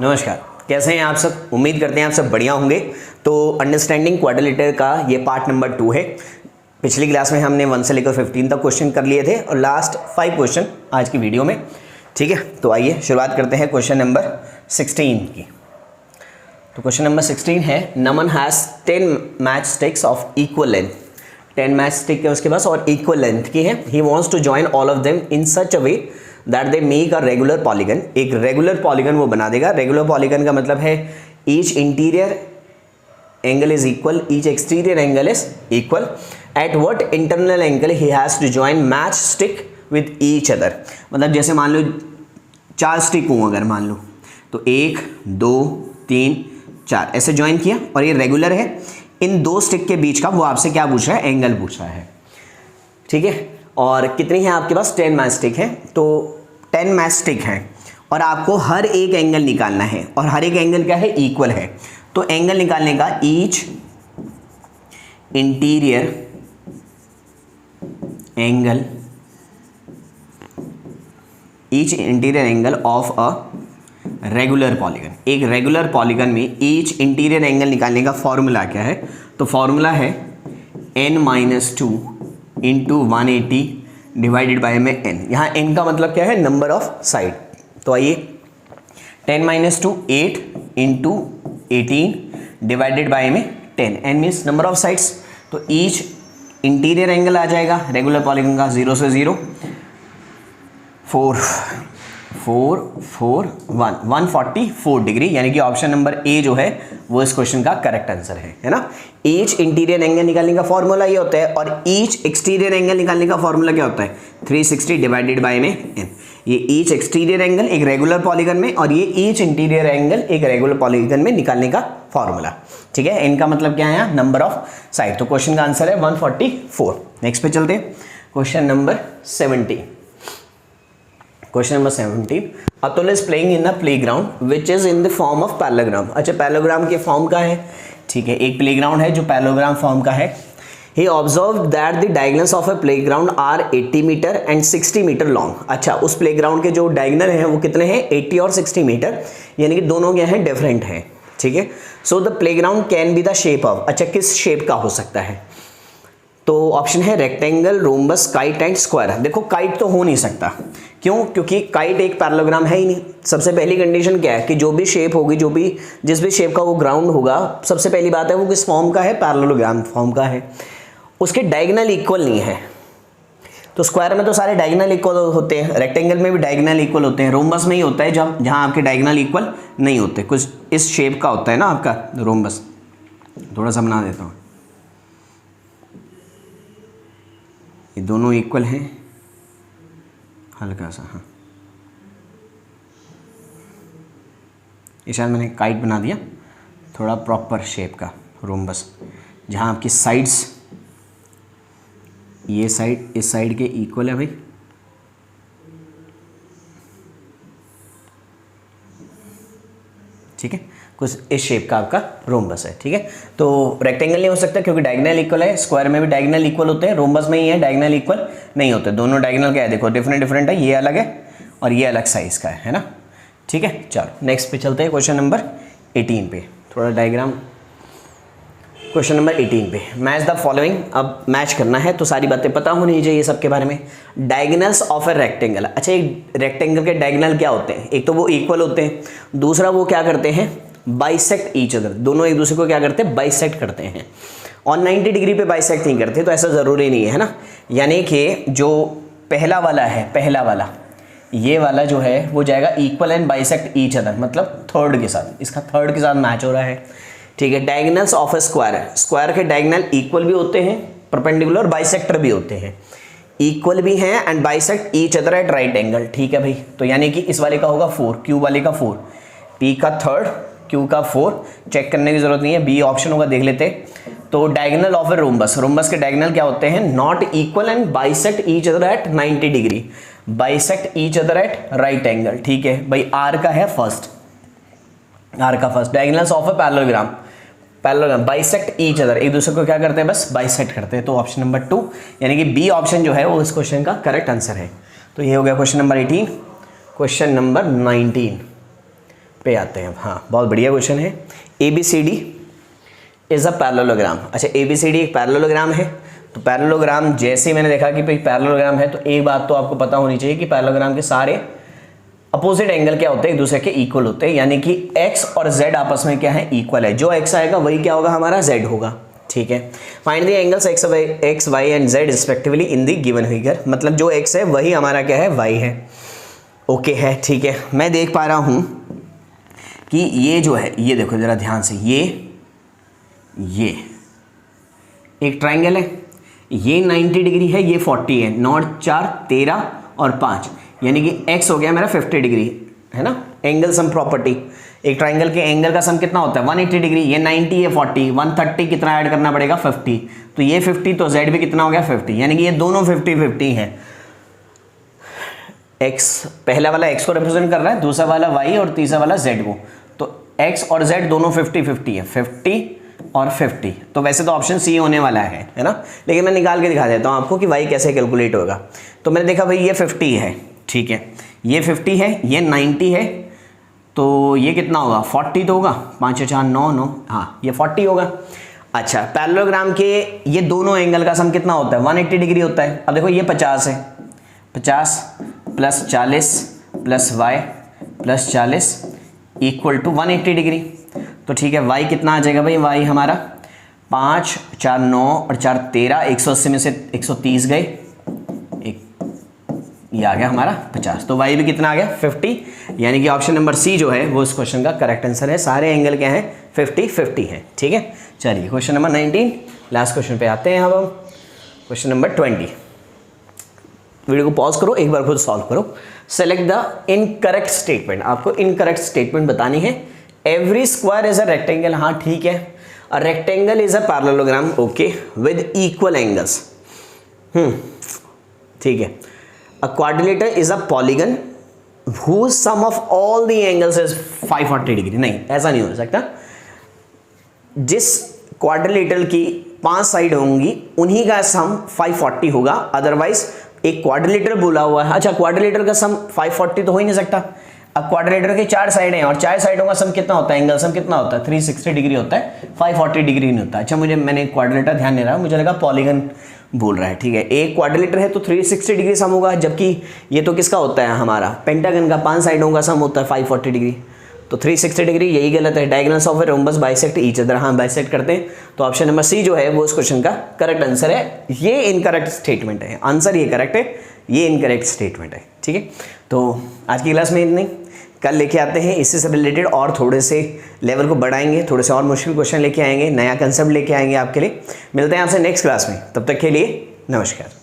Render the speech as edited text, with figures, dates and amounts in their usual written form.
नमस्कार, कैसे हैं आप सब। उम्मीद करते हैं आप सब बढ़िया होंगे। तो अंडरस्टैंडिंग क्वाड्रिलेटरल का ये पार्ट नंबर 2 है। पिछली क्लास में हमने 1 से लेकर 15 तक क्वेश्चन कर लिए थे और लास्ट 5 क्वेश्चन आज की वीडियो में। ठीक है, तो आइए शुरुआत करते हैं क्वेश्चन नंबर 16 की। तो क्वेश्चन नंबर 16 है, Naman has 10 match sticks of equal length. 10 match stick है उसके पास और इक्वल लेंथ की है। He wants to join all of them in such a way that they make a regular polygon. एक रेगुलर पॉलीगन वो बना देगा। रेगुलर पॉलीगन का मतलब है each interior angle is equal, each exterior angle is equal. At what internal angle he has to join match stick with each other. मतलब जैसे मान लो 4 स्टिक हूँ, अगर मान लो तो 1 2 3 4 ऐसे ज्वाइन किया और ये रेगुलर है। इन 2 स्टिक के बीच का वो आपसे क्या पूछ रहा है, एंगल पूछ रहा है। ठीक है, और कितनी है आपके पास, 10 मैच स्टिक है। तो 10 मैच स्टिक हैं और आपको हर एक एंगल निकालना है और हर एक एंगल क्या है, इक्वल है। तो एंगल निकालने का each interior angle of a regular polygon. एक रेगुलर पॉलीगन में ईच इंटीरियर एंगल निकालने का फॉर्मूला क्या है, तो फॉर्मूला है n-2 इंटू 180 डिवाइडेड बाय में n। यहाँ n का मतलब क्या है, नंबर ऑफ साइड। तो आइए 10-2 8 इंटू 18 डिवाइडेड बाय में 10। n means number of sides. तो ईच इंटीरियर एंगल आ जाएगा रेगुलर पॉलीगन का 0 से 0 144 डिग्री, यानी कि ऑप्शन नंबर ए जो है वो इस क्वेश्चन का करेक्ट आंसर है ना। ईच इंटीरियर एंगल निकालने का फॉर्मूला ये होता है और ईच एक्सटीरियर एंगल निकालने का फॉर्मूला क्या होता है, 360 डिवाइडेड बाय में n। ये ईच एक्सटीरियर एंगल एक रेगुलर पॉलीगन में और ये ईच इंटीरियर एंगल एक रेगुलर पॉलीगन में निकालने का फॉर्मूला। ठीक है, n का मतलब क्या है, नंबर ऑफ साइड। तो क्वेश्चन का आंसर है 144। नेक्स्ट पे चलते हैं, question number 17। Question number 17, Atul is playing in a playground which is in the form of parallelogram. अच्छा, पैरेललोग्राम के फॉर्म का है। ठीक है, एक प्लेग्राउंड है जो पैरेललोग्राम फॉर्म का है। He observe that the diagonals of a playground are 80 metre and 60 metre long. अच्छा, उस प्लेग्राउंड के जो डायगोनल हैं वो कितने हैं, 80 और 60 मीटर, यानी कि दोनों क्या हैं, डिफरेंट हैं। ठीक है, so the playground can be the shape of. अच्छा, किस शेप का हो सकता है, तो ऑप्शन है rectangle, rhombus, kite and square. देखो काइट तो हो नहीं सकता, क्यों, क्योंकि काइट एक पैरेललोग्राम है ही नहीं। सबसे पहली कंडीशन क्या है कि जो भी शेप होगी, जिस भी शेप का वो ग्राउंड होगा, सबसे पहली बात है वो किस फॉर्म का है, पैरेललोग्राम फॉर्म का है। उसके डायगोनल इक्वल नहीं है। तो स्क्वायर में तो सारे डायगोनल इक्वल होते हैं, रेक्टेंगल में भी डायगोनल इक्वल होते हैं, रोम्बस में ही होता है जहाँ आपके डायगोनल इक्वल नहीं होते। कुछ इस शेप का होता है ना आपका रोम्बस। थोड़ा सा बना देता हूँ, ये दोनों इक्वल हैं, हल्का सा। हाँ, ये शायद मैंने काइट बना दिया, थोड़ा प्रॉपर शेप का रोम्बस, जहाँ आपकी साइड्स, ये साइड इस साइड के इक्वल है भाई। ठीक है, कुछ इस शेप का आपका रोम्बस है। ठीक है, तो रेक्टेंगल नहीं हो सकता क्योंकि डायगोनल इक्वल है। स्क्वायर में भी डायगोनल इक्वल होते हैं, रोम्बस में ही है डायगोनल इक्वल नहीं होते। दोनों डायगोनल क्या है, देखो डिफरेंट है, ये अलग है और ये अलग साइज का है ना। ठीक है, चलो नेक्स्ट पे चलते हैं, क्वेश्चन नंबर 18 पे। थोड़ा डायग्राम, क्वेश्चन नंबर 18 पे, मैच द फॉलोइंग। अब मैच करना है तो सारी बातें पता होनी चाहिए सबके बारे में। Diagonals of a rectangle. अच्छा, एक रेक्टेंगल के डायगोनल क्या होते हैं, एक तो वो इक्वल होते हैं, दूसरा वो क्या करते हैं, बाइसेक्ट ईच अदर। दोनों एक दूसरे को क्या करते हैं, बाइसेक्ट करते हैं। और 90 डिग्री पे बाइसेक्ट नहीं करते, तो ऐसा ज़रूरी नहीं है ना। यानी कि जो पहला वाला है, पहला वाला ये वाला जो है वो जाएगा equal and bisect each other, मतलब थर्ड के साथ, इसका थर्ड के साथ मैच हो रहा है। ठीक है, diagonals of A square, square के डायगोनल इक्वल भी होते हैं, परपेंडिकुलर और बाइसेक्टर भी होते हैं, इक्वल भी हैं and bisect each other at right angle. ठीक है भाई, तो यानी कि इस वाले का होगा 4, क्यू वाले का 4, पी का थर्ड, क्यू का 4। चेक करने की जरूरत नहीं है, बी ऑप्शन होगा, देख लेते। तो diagonal of a rhombus, rhombus के डायगोनल क्या होते हैं, not equal and bisect each other at 90 degree, bisect each other at right angle. ठीक है भाई, आर का है फर्स्ट, आर का first. Diagonals of a parallelogram, parallelogram bisect each other, एक दूसरे को क्या करते हैं, बस बाइसेक्ट करते हैं। तो ऑप्शन नंबर 2 यानी कि बी ऑप्शन जो है वो इस क्वेश्चन का करेक्ट आंसर है। तो ये हो गया क्वेश्चन नंबर 18। क्वेश्चन नंबर 19 पे आते हैं। हाँ, बहुत बढ़िया क्वेश्चन है। ABCD is a parallelogram. अच्छा, ABCD एक पैरेललोग्राम है। तो पैरेललोग्राम जैसे ही मैंने देखा कि भाई पैरेललोग्राम है, तो एक बात तो आपको पता होनी चाहिए कि पैरेललोग्राम के सारे अपोजिट एंगल क्या होते हैं, एक दूसरे के इक्वल होते हैं, यानी कि x और z आपस में क्या है, इक्वल है। जो x आएगा वही क्या होगा, हमारा z होगा। ठीक है, find the angles x, y and z respectively in the given figure. मतलब जो x है वही हमारा क्या है, y है। ओके है, ठीक है। मैं देख पा रहा हूं कि ये जो है, ये देखो जरा ध्यान से, ये एक ट्राइंगल है, ये 90 डिग्री है, ये 40 है, 9 4 13 और 5, यानी कि x हो गया मेरा 50 डिग्री, है ना। एंगल सम प्रॉपर्टी, एक ट्राइंगल के एंगल का सम कितना होता है, 180 डिग्री। ये 90 है, 40, 130 कितना ऐड करना पड़ेगा, 50। तो ये 50, तो z भी कितना हो गया, 50, यानी कि ये दोनों 50-50 है। x पहला वाला x को रिप्रेजेंट कर रहा है, दूसरा वाला y और तीसरा वाला z को। तो x और z दोनों 50-50 है, 50 और 50। तो वैसे तो ऑप्शन सी होने वाला है ना, लेकिन मैं निकाल के दिखा देता हूँ आपको कि y कैसे कैलकुलेट होगा। तो मैंने देखा भाई ये 50 है, ठीक है, ये 50 है, ये 90 है, तो ये कितना होगा, 40 तो होगा, 5 4 9 9, हाँ ये 40 होगा। अच्छा, पैरेललोग्राम के ये दोनों एंगल का सम कितना होता है, 180 डिग्री होता है। अब देखो ये 50 है, 50 plus 40 plus y plus 40 equal to 180 degree. तो ठीक है, y कितना आ जाएगा भाई, y हमारा 5 4 9 और 4 13, 180 में से 130 गए, ये आ गया हमारा 50। तो y भी कितना आ गया, 50, यानी कि ऑप्शन नंबर सी जो है वो इस क्वेश्चन का करेक्ट आंसर है। सारे एंगल क्या है, 50-50 है। ठीक है, चलिए क्वेश्चन नंबर 19, लास्ट क्वेश्चन पे आते हैं। अब हम क्वेश्चन नंबर 20, वीडियो को पॉज करो, एक बार खुद सॉल्व करो। सेलेक्ट द इनकरेक्ट स्टेटमेंट, आपको इनकरेक्ट स्टेटमेंट बतानी है। Every square is a rectangle, हाँ ठीक है। A rectangle is a parallelogram, okay, with equal angles, ठीक है। A quadrilateral is a polygon whose sum of all the angles is 540 degree. नहीं, ऐसा नहीं हो सकता। जिस क्वाड्रिलेटर की 5 साइड होंगी उन्हीं का सम 540 होगा, अदरवाइज एक क्वाड्रिलेटर बोला हुआ है। अच्छा, क्वाड्रिलेटर का सम 540 तो हो ही नहीं सकता। अब क्वाड्रिलेटर की 4 साइडें हैं और 4 साइडों का सम कितना होता है, एंगल सम कितना होता है, 360 डिग्री होता है, 540 डिग्री नहीं होता। अच्छा, मैंने क्वाड्रिलेटर ध्यान नहीं रहा, मुझे लगा पॉलीगन बोल रहा है। ठीक है, एक क्वाड्रिलेटर है तो 360 डिग्री सम होगा, जबकि ये तो किसका होता है, हमारा पेंटागन का 5 साइडों का सम होता है 540 डिग्री। तो 360 डिग्री यही गलत है। Diagonals of a rhombus bisect each other, हाँ बाइसेक्ट करते हैं। तो ऑप्शन नंबर सी जो है वो इस क्वेश्चन का करेक्ट आंसर है। ये इनकरेक्ट स्टेटमेंट है, आंसर ये करेक्ट है, ये इनकरेक्ट स्टेटमेंट है। ठीक है, तो आज की क्लास में इतनी, कल लेके आते हैं इससे से रिलेटेड और थोड़े से लेवल को बढ़ाएंगे, थोड़े से और मुश्किल क्वेश्चन लेके आएंगे, नया कंसेप्ट लेके आएंगे आपके लिए। मिलते हैं आपसे नेक्स्ट क्लास में, तब तक के लिए नमस्कार।